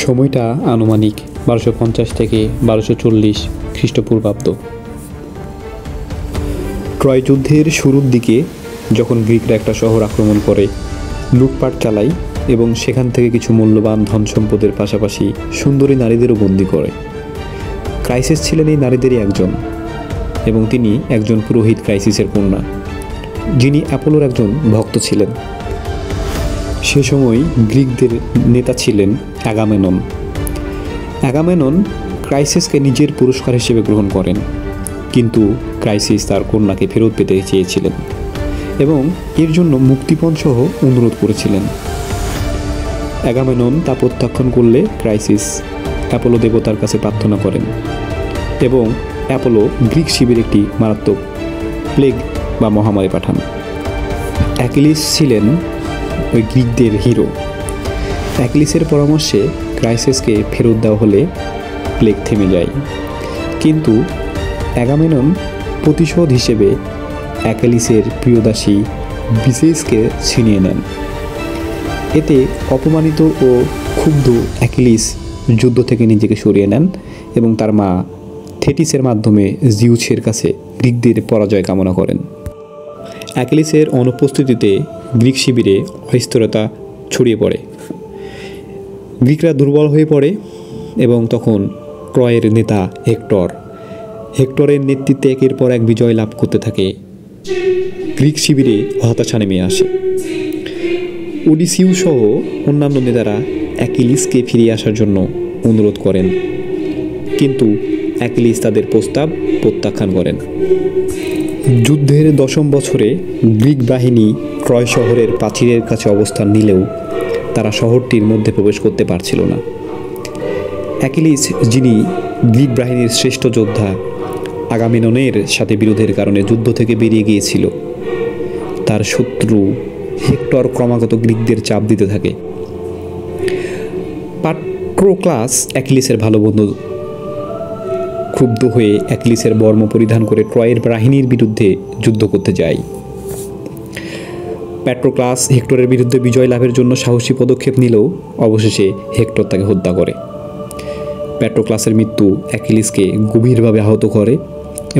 সময়টা আনুমানিক 1250 থেকে 1240 খ্রিস্টপূর্বাব্দ। ট্রয় যুদ্ধের শুরুর দিকে যখন গ্রিকরা একটা শহর আক্রমণ করে, লুটপাট চালায় এবং সেখান থেকে কিছু মূল্যবান ধন সম্পদের পাশাপাশি সুন্দরী নারীদেরও বন্দী করে। ক্রাইসিস ছিলেন এই নারীদেরই একজন, এবং তিনি একজন পুরোহিত ক্রাইসিসের কন্যা, যিনি অ্যাপোলোর একজন ভক্ত ছিলেন। সে সময় গ্রিকদের নেতা ছিলেন অ্যাগামেনন। অ্যাগামেনন ক্রাইসিসকে নিজের পুরস্কার হিসেবে গ্রহণ করেন, কিন্তু ক্রাইসিস তার কন্যাকে ফেরত পেতে চেয়েছিলেন এবং এর জন্য মুক্তিপণ সহ অনুরোধ করেছিলেন। অ্যাগামেনন তা প্রত্যাখ্যান করলে ক্রাইসিস অ্যাপোলো দেবতার কাছে প্রার্থনা করেন এবং অ্যাপোলো গ্রিক শিবিরে একটি মারাত্মক প্লেগ বা মহামারী পাঠান। অ্যাকিলিস ছিলেন ওই গ্রিকদের হিরো। অ্যাকিলিসের পরামর্শে ক্রাইসিসকে ফেরত দেওয়া হলে প্লেগ থেমে যায়, কিন্তু অ্যাগামেনন প্রতিশোধ হিসেবে অ্যাকিলিসের প্রিয়দাসী বিসেসকে ছিনিয়ে নেন। এতে অপমানিত ও ক্ষুব্ধ অ্যাকিলিস যুদ্ধ থেকে নিজেকে সরিয়ে নেন এবং তার মা থেটিসের মাধ্যমে জিউসের কাছে গ্রিকদের পরাজয় কামনা করেন। অ্যাকিলিসের অনুপস্থিতিতে গ্রিক শিবিরে অস্থিরতা ছড়িয়ে পড়ে। গ্রিকরা দুর্বল হয়ে পড়ে এবং তখন ট্রয়ের নেতা হেক্টরের নেতৃত্বে একের পর এক বিজয় লাভ করতে থাকে। গ্রিক শিবিরে হতাশা নেমে আসে। ওডিসিউস সহ অন্যান্য নেতারা অ্যাকিলিসকে ফিরিয়ে আসার জন্য অনুরোধ করেন, কিন্তু অ্যাকিলিস তাদের প্রস্তাব প্রত্যাখ্যান করেন। যুদ্ধের 10ম বছরে গ্রিক বাহিনী ট্রয় শহরের প্রাচীরের কাছে অবস্থান নিলেও তারা শহরটির মধ্যে প্রবেশ করতে পারছিল না। অ্যাকিলিস, যিনি গ্রিক বাহিনীর শ্রেষ্ঠ যোদ্ধা, আগামেননের সাথে বিরোধের কারণে যুদ্ধ থেকে বেরিয়ে গিয়েছিল। তার শত্রু হেক্টর ক্রমাগত গ্রিকদের চাপ দিতে থাকে। পাট্রোক্লাস অ্যাকিলিসের ভালো বন্ধু। ক্ষুব্ধ হয়ে অ্যাকিলিসের বর্ম পরিধান করে ট্রয়ের বাহিনীর বিরুদ্ধে যুদ্ধ করতে যায়। প্যাট্রোক্লাস হেক্টরের বিরুদ্ধে বিজয় লাভের জন্য সাহসী পদক্ষেপ নিলেও অবশেষে হেক্টর তাকে হত্যা করে। প্যাট্রোক্লাসের মৃত্যু অ্যাকিলিসকে গভীরভাবে আহত করে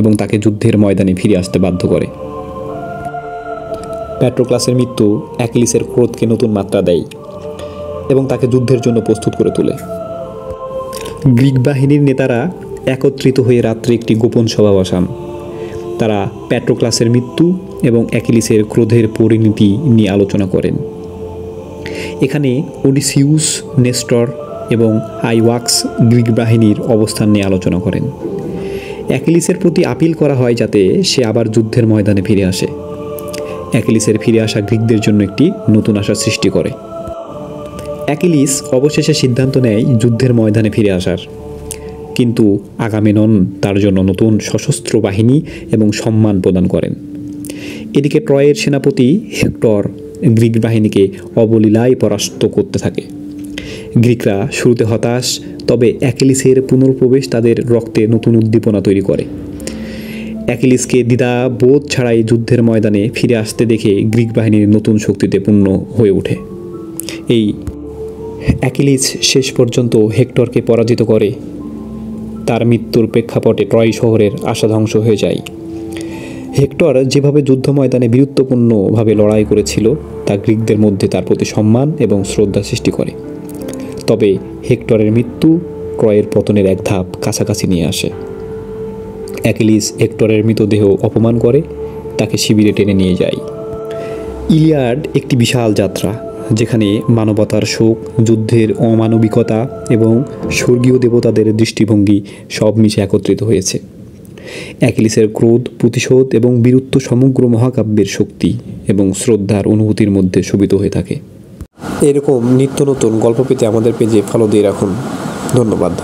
এবং তাকে যুদ্ধের ময়দানে ফিরে আসতে বাধ্য করে। প্যাট্রোক্লাসের মৃত্যু অ্যাকিলিসের ক্রোধকে নতুন মাত্রা দেয় এবং তাকে যুদ্ধের জন্য প্রস্তুত করে তোলে। গ্রিক বাহিনীর নেতারা একত্রিত হয়ে রাত্রে একটি গোপন সভা বসান। তারা প্যাট্রোক্লাসের মৃত্যু এবং অ্যাকিলিসের ক্রোধের পরিণতি নিয়ে আলোচনা করেন। এখানে ওডিসিউস, নেস্টর এবং আইওয়াক্স গ্রিক বাহিনীর অবস্থান নিয়ে আলোচনা করেন। অ্যাকিলিসের প্রতি আপিল করা হয় যাতে সে আবার যুদ্ধের ময়দানে ফিরে আসে। অ্যাকিলিসের ফিরে আসা গ্রিকদের জন্য একটি নতুন আশা সৃষ্টি করে। অ্যাকিলিস অবশেষে সিদ্ধান্ত নেয় যুদ্ধের ময়দানে ফিরে আসার, কিন্তু আগামেনন তার জন্য নতুন সশস্ত্র বাহিনী এবং সম্মান প্রদান করেন। এদিকে ট্রয়ের সেনাপতি হেক্টর গ্রিক বাহিনীকে অবলীলায় পরাস্ত করতে থাকে। গ্রিকরা শুরুতে হতাশ, তবে অ্যাকিলিসের পুনর্প্রবেশ তাদের রক্তে নতুন উদ্দীপনা তৈরি করে। অ্যাকিলিসকে দ্বিধাবোধ ছাড়াই যুদ্ধের ময়দানে ফিরে আসতে দেখে গ্রিক বাহিনীর নতুন শক্তিতে পূর্ণ হয়ে ওঠে। এই অ্যাকিলিস শেষ পর্যন্ত হেক্টরকে পরাজিত করে। তার মৃত্যুর প্রেক্ষাপটে ট্রয় শহরের আশা ধ্বংস হয়ে যায়। হেক্টর যেভাবে যুদ্ধ ময়দানে বীরত্বপূর্ণভাবে লড়াই করেছিল তা গ্রিকদের মধ্যে তার প্রতি সম্মান এবং শ্রদ্ধা সৃষ্টি করে। তবে হেক্টরের মৃত্যু ট্রয়ের পতনের এক ধাপ কাছাকাছি নিয়ে আসে। অ্যাকিলিস হেক্টরের মৃতদেহ অপমান করে তাকে শিবিরে টেনে নিয়ে যায়। ইলিয়াড একটি বিশাল যাত্রা, যেখানে মানবতার শোক, যুদ্ধের অমানবিকতা এবং স্বর্গীয় দেবতাদের দৃষ্টিভঙ্গি সব মিশে একত্রিত হয়েছে। অ্যাকিলিসের ক্রোধ, প্রতিশোধ এবং বীরত্ব সমগ্র মহাকাব্যের শক্তি এবং শ্রদ্ধার অনুভূতির মধ্যে শোভিত হয়ে থাকে। এরকম নিত্য নতুন গল্প পেতে আমাদের পেজে ফলো দিয়ে রাখুন। ধন্যবাদ।